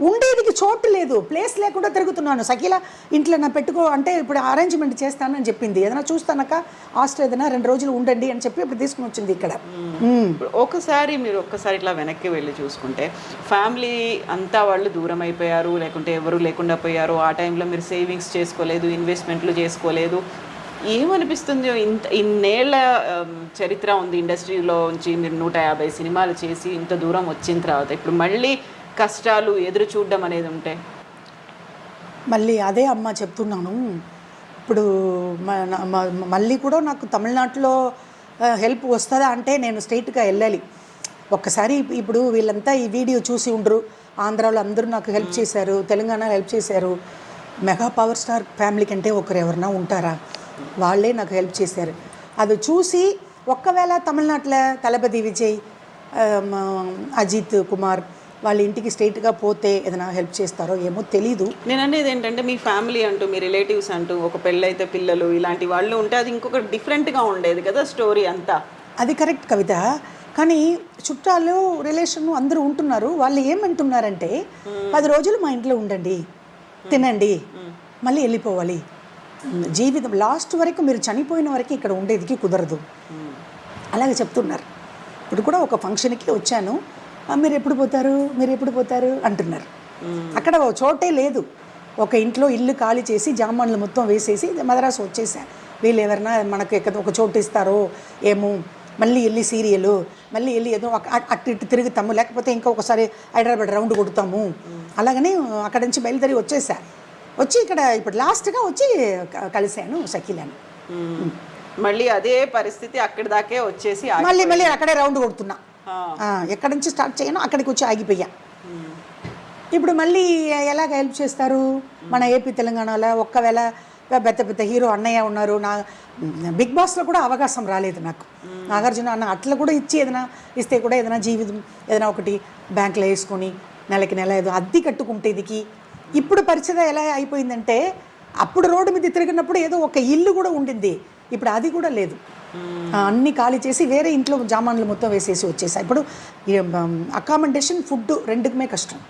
ఉండేదికి చోటు లేదు, ప్లేస్ లేకుండా తిరుగుతున్నాను. షకీలా ఇంట్లో నా పెట్టుకో అంటే ఇప్పుడు అరేంజ్మెంట్ చేస్తానని చెప్పింది. ఏదైనా చూస్తానక్క హాస్టల్ ఏదైనా 2 రోజులు ఉండండి అని చెప్పి ఇప్పుడు తీసుకుని వచ్చింది ఇక్కడ. మీరు ఒక్కసారి ఇట్లా వెనక్కి వెళ్ళి చూసుకుంటే ఫ్యామిలీ అంతా వాళ్ళు దూరం అయిపోయారు, లేకుంటే ఎవరు లేకుండా పోయారు. ఆ టైంలో మీరు సేవింగ్స్ చేసుకోలేదు, ఇన్వెస్ట్మెంట్లు చేసుకోలేదు. ఏమనిపిస్తుంది? ఇన్నేళ్ల చరిత్ర ఉంది ఇండస్ట్రీలో నుంచి, మీరు 150 సినిమాలు చేసి ఇంత దూరం వచ్చిన తర్వాత ఇప్పుడు మళ్ళీ కష్టాలు ఎదురు చూడడం అనేది ఉంటే? మళ్ళీ అదే అమ్మ చెప్తున్నాను. ఇప్పుడు మళ్ళీ కూడా నాకు తమిళనాడులో హెల్ప్ వస్తుందా అంటే నేను స్ట్రైట్గా వెళ్ళాలి. ఒక్కసారి ఇప్పుడు వీళ్ళంతా ఈ వీడియో చూసి ఉండరు, ఆంధ్రాలో అందరూ నాకు హెల్ప్ చేశారు, తెలంగాణలో హెల్ప్ చేశారు. మెగా పవర్ స్టార్ ఫ్యామిలీ కంటే ఒకరు ఎవరన్నా ఉంటారా? వాళ్ళే నాకు హెల్ప్ చేశారు. అది చూసి ఒక్కవేళ తమిళనాడులో తలపతి విజయ్, అజిత్ కుమార్ వాళ్ళ ఇంటికి స్ట్రైట్గా పోతే ఏదైనా హెల్ప్ చేస్తారో ఏమో తెలీదు. నేను అనేది ఏంటంటే మీ ఫ్యామిలీ అంటూ, మీ రిలేటివ్స్ అంటూ, ఒక పెళ్ళైతే పిల్లలు ఇలాంటి వాళ్ళు ఉంటే అది ఇంకొక డిఫరెంట్గా ఉండేది కదా స్టోరీ అంతా. అది కరెక్ట్ కవిత. కానీ చుట్టాలు రిలేషన్ అందరూ ఉంటున్నారు. వాళ్ళు ఏమంటున్నారంటే 10 రోజులు మా ఇంట్లో ఉండండి, తినండి, మళ్ళీ వెళ్ళిపోవాలి. జీవితం లాస్ట్ వరకు మీరు చనిపోయిన వరకు ఇక్కడ ఉండేదికి కుదరదు అలాగే చెప్తున్నారు. ఇప్పుడు కూడా ఒక ఫంక్షన్కి వచ్చాను, మీరు ఎప్పుడు పోతారు అంటున్నారు. అక్కడ ఓ చోటే లేదు. ఒక ఇంట్లో ఇల్లు ఖాళీ చేసి జామాన్లు మొత్తం వేసేసి మద్రాసు వచ్చేసాను. వీళ్ళు ఎవరైనా మనకు ఎక్కడ ఒక చోటు ఇస్తారో ఏమో, మళ్ళీ వెళ్ళి సీరియల్, మళ్ళీ వెళ్ళి ఏదో అటు ఇటు తిరుగుతాము, లేకపోతే ఇంకా ఒకసారి హైదరాబాద్ రౌండ్ కొడుతాము. అలాగని అక్కడ నుంచి బయలుదేరి వచ్చేసా. వచ్చి ఇక్కడ ఇప్పుడు లాస్ట్గా వచ్చి కలిశాను షకీలాని. మళ్ళీ అదే పరిస్థితి అక్కడి దాకే వచ్చేసి మళ్ళీ అక్కడే రౌండ్ కొడుతున్నా. ఎక్కడి నుంచి స్టార్ట్ చేయను అక్కడికి వచ్చి ఆగిపోయా. ఇప్పుడు మళ్ళీ ఎలాగ హెల్ప్ చేస్తారు మన ఏపీ తెలంగాణలో? ఒక్కవేళ పెద్ద హీరో అన్నయ్య ఉన్నారు, నా బిగ్ బాస్లో కూడా అవకాశం రాలేదు నాకు. నాగార్జున అన్న అట్లా కూడా ఏదైనా ఇస్తే కూడా ఏదైనా జీవితం ఏదైనా ఒకటి బ్యాంకులో వేసుకొని నెలకి నెల ఏదో అద్దె కట్టుకుంటేదికి. ఇప్పుడు పరిస్థితి ఎలా అయిపోయిందంటే, అప్పుడు రోడ్డు మీద తిరిగినప్పుడు ఏదో ఒక ఇల్లు కూడా ఉండింది, ఇప్పుడు అది కూడా లేదు. అన్నీ ఖాళీ చేసి వేరే ఇంట్లో జామాన్లు మొత్తం వేసేసి వచ్చేసా. ఇప్పుడు అకామిడేషన్, ఫుడ్ రెండుకుమే కష్టం.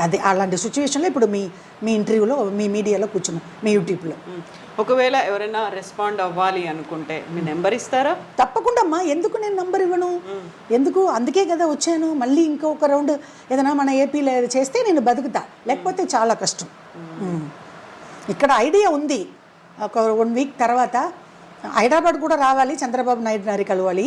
అది అలాంటి సిచ్యువేషన్లో ఇప్పుడు మీ ఇంటర్వ్యూలో, మీ మీడియాలో కూర్చున్నాం, మీ యూట్యూబ్లో. ఒకవేళ ఎవరైనా రెస్పాండ్ అవ్వాలి అనుకుంటే మీ నెంబర్ ఇస్తారా? తప్పకుండా అమ్మా, ఎందుకు నేను నెంబర్ ఇవ్వను? ఎందుకు? అందుకే కదా వచ్చాను. మళ్ళీ ఇంకొక రౌండ్ ఏదైనా మన ఏపీలో చేస్తే నేను బతుకుతా, లేకపోతే చాలా కష్టం. ఇక్కడ ఐడియా ఉంది, ఒక 1 వీక్ తర్వాత హైదరాబాద్ కూడా రావాలి, చంద్రబాబు నాయుడు గారిని కలవాలి,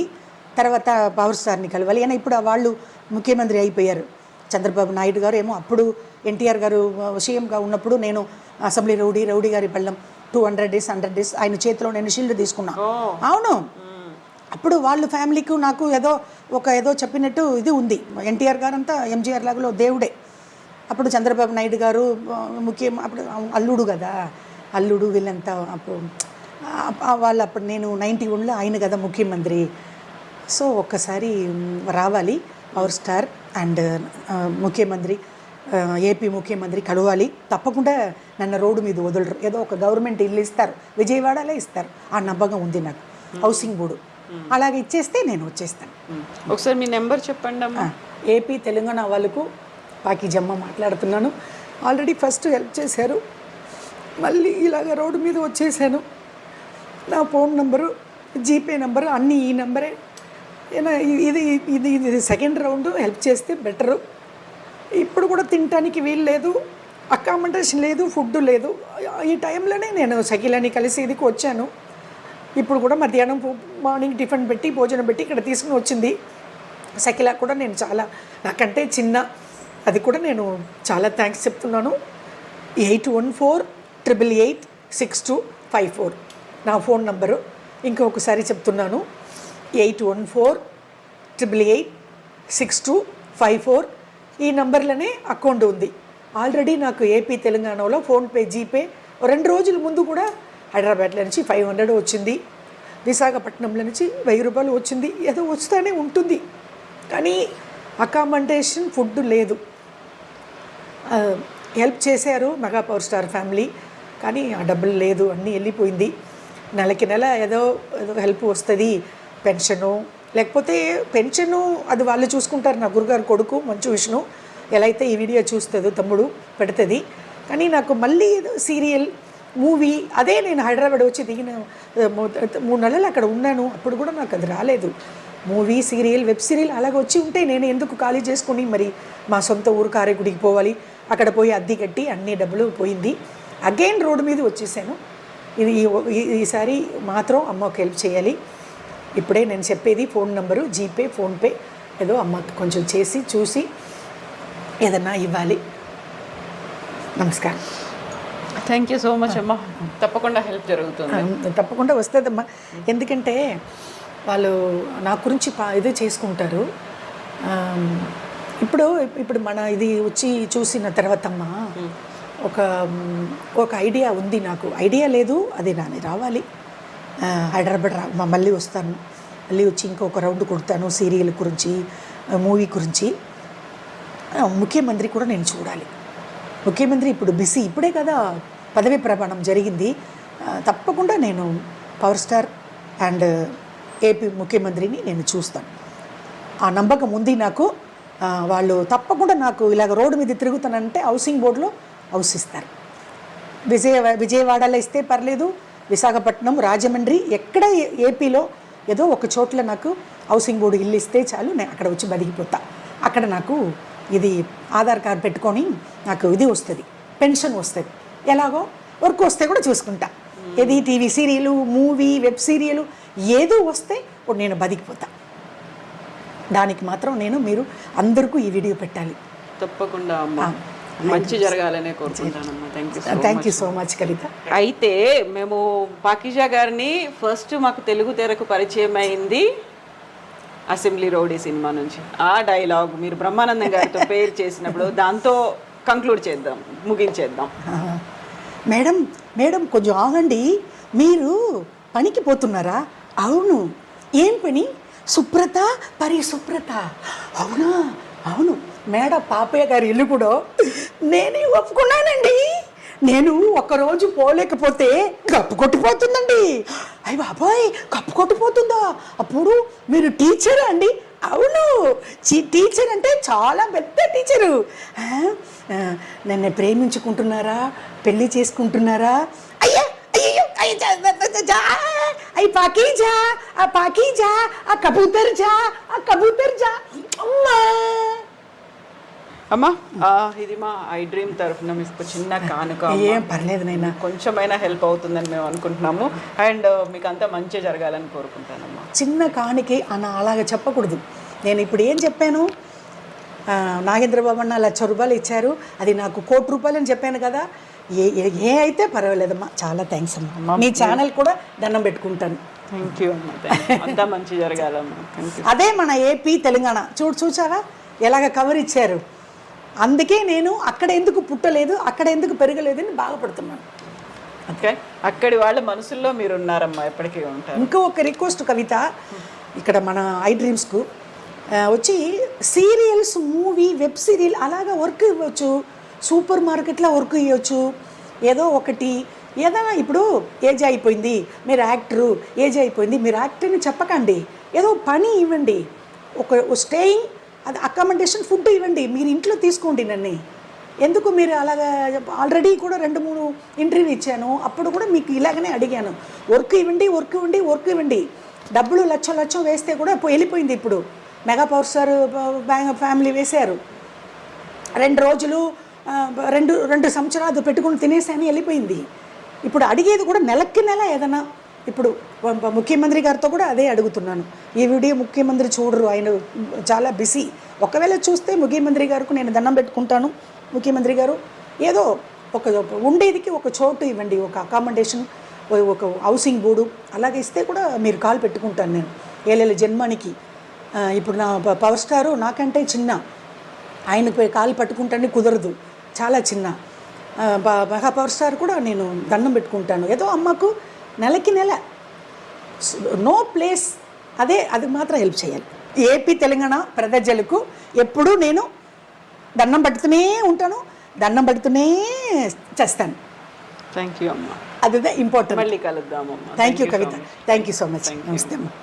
తర్వాత పవర్ స్టార్ని కలవాలి. అయినా ఇప్పుడు వాళ్ళు ముఖ్యమంత్రి అయిపోయారు. చంద్రబాబు నాయుడు గారు ఏమో అప్పుడు ఎన్టీఆర్ గారు సీఎంగా ఉన్నప్పుడు నేను అసెంబ్లీ రౌడీ గారి పళ్ళం 200 days 100 days ఆయన చేతిలో నేను షీల్డ్ తీసుకున్నా. అవును, అప్పుడు వాళ్ళ ఫ్యామిలీకి నాకు ఏదో చెప్పినట్టు ఇది ఉంది. ఎన్టీఆర్ గారు అంతా ఎంజీఆర్ లాగా దేవుడే. అప్పుడు చంద్రబాబు నాయుడు గారు అప్పుడు అల్లుడు కదా, అల్లుడు వీళ్ళంతా అప్పుడు వాళ్ళు అప్పుడు నేను 91లో ఆయన కదా ముఖ్యమంత్రి. సో ఒక్కసారి రావాలి పవర్ స్టార్ అండ్ ముఖ్యమంత్రి, ఏపీ ముఖ్యమంత్రి కలవాలి. తప్పకుండా నన్ను రోడ్డు మీద వదలరు, ఏదో ఒక గవర్నమెంట్ ఇల్లు ఇస్తారు, విజయవాడలో ఇస్తారు. ఆ నమ్మకం ఉంది నాకు. హౌసింగ్ బోర్డు అలాగే ఇచ్చేస్తే నేను వచ్చేస్తాను. ఒకసారి మీ నెంబర్ చెప్పండి అమ్మా. ఏపీ తెలంగాణ వాళ్ళకు పాకిజమ్మ మాట్లాడుతున్నాను. ఆల్రెడీ ఫస్ట్ హెల్ప్ చేశారు, మళ్ళీ ఇలాగ రోడ్డు మీద వచ్చేసాను. నా ఫోన్ నెంబరు, జీపే నెంబరు అన్నీ ఈ నెంబరే. ఇది సెకండ్ రౌండ్, హెల్ప్ చేస్తే బెటరు. ఇప్పుడు కూడా తినటానికి వీలు లేదు, అకామిడేషన్ లేదు, ఫుడ్ లేదు. ఈ టైంలోనే నేను షకీలాని కలిసి ఇదికి వచ్చాను. ఇప్పుడు కూడా మధ్యాహ్నం మార్నింగ్ టిఫిన్ పెట్టి భోజనం పెట్టి ఇక్కడ తీసుకుని వచ్చింది. షకీలా కూడా నేను చాలా, నాకంటే చిన్న, అది కూడా నేను చాలా థ్యాంక్స్ చెప్తున్నాను. 8148886254 నా ఫోన్ నంబరు. ఇంకొకసారి చెప్తున్నాను, 8148886254 ఈ నంబర్లోనే అకౌంట్ ఉంది. ఆల్రెడీ నాకు ఏపీ తెలంగాణలో ఫోన్పే, జీపే 2 రోజుల ముందు కూడా హైదరాబాద్లో నుంచి 500 వచ్చింది, విశాఖపట్నంలో నుంచి 1000 రూపాయలు వచ్చింది. ఏదో వస్తూనే ఉంటుంది, కానీ అకామిడేషన్, ఫుడ్ లేదు. హెల్ప్ చేశారు మెగా పవర్ స్టార్ ఫ్యామిలీ, కానీ ఆ డబ్బులు లేదు, అన్నీ వెళ్ళిపోయింది. నెలకి నెల ఏదో హెల్ప్ వస్తుంది, పెన్షను, లేకపోతే పెన్షను అది వాళ్ళు చూసుకుంటారు. నా గురుగారు కొడుకు మంచు విష్ణు ఎలా అయితే ఈ వీడియో చూస్తుందో తమ్ముడు పెడుతుంది. కానీ నాకు మళ్ళీ ఏదో సీరియల్, మూవీ, అదే నేను హైదరాబాద్ వచ్చి దిగిన 3 నెలలు అక్కడ ఉన్నాను, అప్పుడు కూడా నాకు అది రాలేదు. మూవీ, సీరియల్, వెబ్ సీరియల్ అలాగ వచ్చి ఉంటే నేను ఎందుకు ఖాళీ చేసుకుని మరి మా సొంత ఊరు కారేగుడికి పోవాలి, అక్కడ పోయి అద్దె కట్టి అన్ని డబ్బులు పోయింది. అగైన్ రోడ్డు మీద వచ్చేసాను. ఈసారి మాత్రం అమ్మకి హెల్ప్ చేయాలి. ఇప్పుడే నేను చెప్పేది ఫోన్ నెంబరు, జీపే, ఫోన్పే ఏదో అమ్మకి కొంచెం చేసి చూసి ఏదన్నా ఇవ్వాలి. నమస్కారం. థ్యాంక్ యూ సో మచ్ అమ్మా. తప్పకుండా హెల్ప్ జరుగుతుంది, తప్పకుండా వస్తుందమ్మా. ఎందుకంటే వాళ్ళు నా గురించి ఇది చేసుకుంటారు. ఇప్పుడు మన ఇది వచ్చి చూసిన తర్వాత అమ్మా ఒక ఐడియా ఉంది నాకు. ఐడియా లేదు, అది నాని రావాలి. హైదరాబాద్ మళ్ళీ వస్తాను, మళ్ళీ వచ్చి ఇంకొక రౌండ్ కొడతాను సీరియల్ గురించి, మూవీ గురించి. ముఖ్యమంత్రి కూడా నేను చూడాలి. ముఖ్యమంత్రి ఇప్పుడు బిజీ, ఇప్పుడే కదా పదవీ ప్రమాణం జరిగింది. తప్పకుండా నేను పవర్ స్టార్ అండ్ ఏపీ ముఖ్యమంత్రిని నేను చూస్తాను. ఆ నమ్మకం ఉంది నాకు. వాళ్ళు తప్పకుండా నాకు ఇలాగ రోడ్డు మీద తిరుగుతానంటే హౌసింగ్ బోర్డులో హౌస్ ఇస్తారు. విజయవాడలో ఇస్తే పర్లేదు, విశాఖపట్నం, రాజమండ్రి, ఎక్కడ ఏపీలో ఏదో ఒక చోట్ల నాకు హౌసింగ్ బోర్డు ఇల్లు ఇస్తే చాలు, నేను అక్కడ వచ్చి బతికిపోతా. అక్కడ నాకు ఇది ఆధార్ కార్డు పెట్టుకొని నాకు ఇది వస్తుంది, పెన్షన్ వస్తుంది, ఎలాగో వర్క్ వస్తే కూడా చూసుకుంటా. ఇది TV serial, movie, web serial ఏదో వస్తే ఇప్పుడు నేను బతికిపోతా. దానికి మాత్రం మీరు అందరికీ ఈ వీడియో పెట్టాలి. తప్పకుండా అమ్మా, మంచి జరగాలనే కోరుకుంటానమ్మా. థ్యాంక్ యూ సో మచ్ కవిత. అయితే మేము పాకిజా గారిని ఫస్ట్ మాకు తెలుగు తెరకు పరిచయం అయింది అసెంబ్లీ రౌడీ సినిమా నుంచి. ఆ డైలాగ్ మీరు బ్రహ్మానందం గారితో పేరు చేసినప్పుడు దాంతో కంక్లూడ్ చేద్దాం, ముగించేద్దాం. మేడం మేడం కొంచెం ఆగండి, మీరు పనికి పోతున్నారా? అవును. ఏం పని? సుప్రత పరిశుభ్రత. అవునా? అవును మేడం, పాపయ్య గారి ఇల్లు కూడా నేనే ఒప్పుకున్నానండి. నేను ఒక్కరోజు పోలేకపోతే కప్పు కొట్టిపోతుందండి. అయ్యి బాబాయ్, కప్పు కొట్టిపోతుందా? అప్పుడు మీరు టీచరా అండి? అవును, టీచర్ అంటే చాలా పెద్ద టీచరు. నన్ను ప్రేమించుకుంటున్నారా, పెళ్ళి చేసుకుంటున్నారా? అయ్యా అయ్యో అయ్యి పాకీజా, ఆ పాకీజా, ఆ కబూతర్ జా, ఆ కబూతర్ జా. అమ్మా అమ్మా, ఇది మా ఐ డ్రీమ్ తరఫున మీకు చిన్న కానుక. ఏం పర్లేదు నైనా, కొంచెమైనా హెల్ప్ అవుతుందని మేము అనుకుంటున్నాము. అండ్ మీకు అంతా మంచి జరగాలని కోరుకుంటానమ్మా. చిన్న కానుకే అన్న అలాగ చెప్పకూడదు. నేను ఇప్పుడు ఏం చెప్పాను, నాగేంద్రబాబు అన్న ₹1,00,000 ఇచ్చారు, అది నాకు ₹1,00,00,000 అని చెప్పాను కదా. ఏ అయితే పర్వాలేదమ్మా, చాలా థ్యాంక్స్ అమ్మా. మీ ఛానల్ కూడా దండం పెట్టుకుంటాను. థ్యాంక్ యూ అమ్మా, అంతా మంచి జరగాలమ్మా. అదే మన ఏపీ తెలంగాణ చూసావా ఎలాగ కవర్ ఇచ్చారు. అందుకే నేను అక్కడ ఎందుకు పుట్టలేదు, అక్కడ ఎందుకు పెరగలేదని బాధపడుతున్నాను. ఓకే, అక్కడి వాళ్ళ మనసుల్లో మీరు ఉన్నారమ్మా, ఎప్పటికీ ఉంటారు. ఇంకో ఒక రిక్వెస్ట్ కవిత, ఇక్కడ మన ఐ డ్రీమ్స్కు వచ్చి సీరియల్స్, మూవీ, వెబ్ సీరియల్ అలాగా వర్క్ ఇవ్వచ్చు, సూపర్ మార్కెట్లో వర్క్ ఇవ్వచ్చు. ఏదో ఒకటి ఏదైనా, ఇప్పుడు ఏజ్ అయిపోయింది మీరు యాక్టరు, ఏజ్ అయిపోయింది మీరు యాక్టర్ని చెప్పకండి, ఏదో పని ఇవ్వండి. ఒక స్టేయింగ్, అది అకామిడేషన్, ఫుడ్ ఇవ్వండి, మీరు ఇంట్లో తీసుకోండి. నన్ను ఎందుకు మీరు అలాగా? ఆల్రెడీ కూడా 2-3 ఇంటర్వ్యూ ఇచ్చాను, అప్పుడు కూడా మీకు ఇలాగనే అడిగాను, వర్క్ ఇవ్వండి, వర్క్ ఇవ్వండి, వర్క్ ఇవ్వండి. డబ్బులు లక్షం వేస్తే కూడా వెళ్ళిపోయింది. ఇప్పుడు మెగా పవర్ స్టార్ ఫ్యామిలీ వేశారు, 2 రోజులు 2 సంవత్సరాలు పెట్టుకుని తినేసాని వెళ్ళిపోయింది. ఇప్పుడు అడిగేది కూడా నెలకి నెల ఏదైనా. ఇప్పుడు ముఖ్యమంత్రి గారితో కూడా అదే అడుగుతున్నాను. ఈ వీడియో ముఖ్యమంత్రి చూడరు, ఆయన చాలా బిజీ. ఒకవేళ చూస్తే ముఖ్యమంత్రి గారికి నేను దండం పెట్టుకుంటాను. ముఖ్యమంత్రి గారు ఏదో ఒక ఉండేదికి ఒక చోటు ఇవ్వండి, ఒక అకామిడేషన్, ఒక హౌసింగ్ బోర్డు అలాగే ఇస్తే కూడా మీరు కాల్ పెట్టుకుంటాను నేను. ఏళ్ళ జన్మానికి ఇప్పుడు నా పవర్ స్టారు నాకంటే చిన్న, ఆయనకు కాలు పట్టుకుంటానికి కుదరదు, చాలా చిన్న. మెగా పవర్ స్టార్ కూడా నేను దండం పెట్టుకుంటాను. ఏదో అమ్మకు నెలకి నెల నో ప్లేస్, అది మాత్రం హెల్ప్ చేయాలి. ఏపీ తెలంగాణ ప్రజలకు ఎప్పుడూ నేను దండం పెడుతూనే ఉంటాను, దండం పెడుతూనే చేస్తాను. థ్యాంక్ యూ అమ్మా, అదే ఇంపార్టెంట్. మళ్ళీ కలుద్దామమ్మా. Thank you Kavitha, thank you so much. నమస్తే అమ్మా.